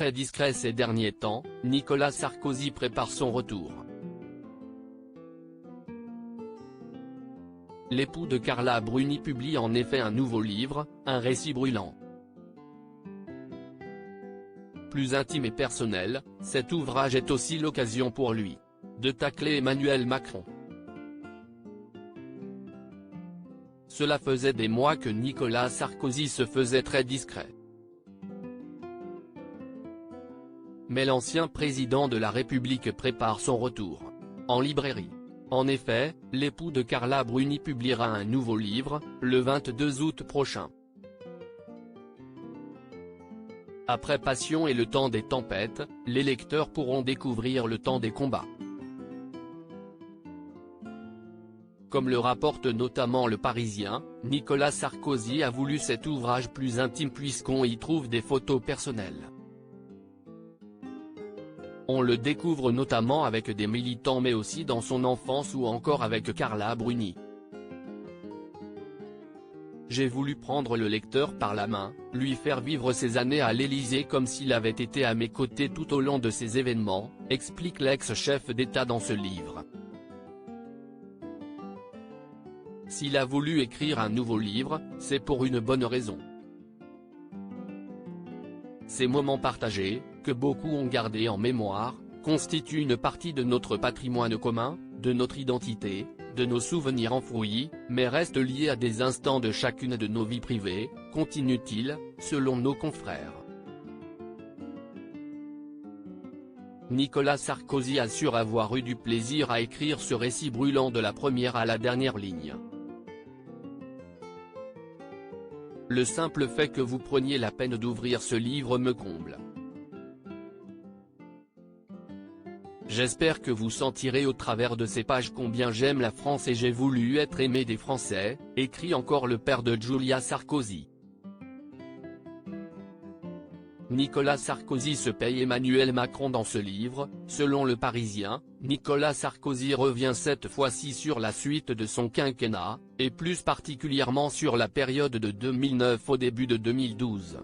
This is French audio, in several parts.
très discret ces derniers temps, Nicolas Sarkozy prépare son retour. L'époux de Carla Bruni publie en effet un nouveau livre, un récit brûlant. Plus intime et personnel, cet ouvrage est aussi l'occasion pour lui de tacler Emmanuel Macron. Cela faisait des mois que Nicolas Sarkozy se faisait très discret. Mais l'ancien président de la République prépare son retour en librairie. En effet, l'époux de Carla Bruni publiera un nouveau livre, le 22 août prochain. Après Passion et le temps des tempêtes, les lecteurs pourront découvrir le temps des combats. Comme le rapporte notamment Le Parisien, Nicolas Sarkozy a voulu cet ouvrage plus intime puisqu'on y trouve des photos personnelles. On le découvre notamment avec des militants mais aussi dans son enfance ou encore avec Carla Bruni. J'ai voulu prendre le lecteur par la main, lui faire vivre ces années à l'Élysée comme s'il avait été à mes côtés tout au long de ces événements, explique l'ex-chef d'État dans ce livre. S'il a voulu écrire un nouveau livre, c'est pour une bonne raison. Ces moments partagés, que beaucoup ont gardés en mémoire, constituent une partie de notre patrimoine commun, de notre identité, de nos souvenirs enfouis, mais restent liés à des instants de chacune de nos vies privées, continue-t-il, selon nos confrères. Nicolas Sarkozy assure avoir eu du plaisir à écrire ce récit brûlant de la première à la dernière ligne. Le simple fait que vous preniez la peine d'ouvrir ce livre me comble. J'espère que vous sentirez au travers de ces pages combien j'aime la France et j'ai voulu être aimé des Français, écrit encore le père de Julia Sarkozy. Nicolas Sarkozy se paye Emmanuel Macron dans ce livre, selon Le Parisien. Nicolas Sarkozy revient cette fois-ci sur la suite de son quinquennat, et plus particulièrement sur la période de 2009 au début de 2012.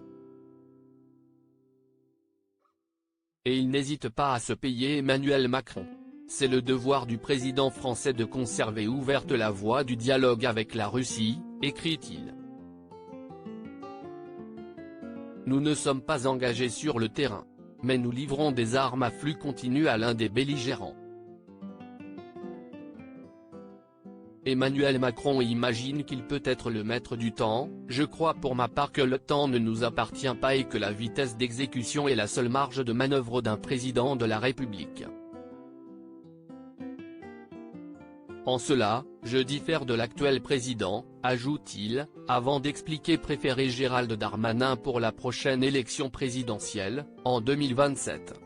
Et il n'hésite pas à se payer Emmanuel Macron. C'est le devoir du président français de conserver ouverte la voie du dialogue avec la Russie, écrit-il. Nous ne sommes pas engagés sur le terrain. Mais nous livrons des armes à flux continu à l'un des belligérants. Emmanuel Macron imagine qu'il peut être le maître du temps. Je crois pour ma part que le temps ne nous appartient pas et que la vitesse d'exécution est la seule marge de manœuvre d'un président de la République. En cela, je diffère de l'actuel président, ajoute-t-il, avant d'expliquer préférer Gérald Darmanin pour la prochaine élection présidentielle, en 2027.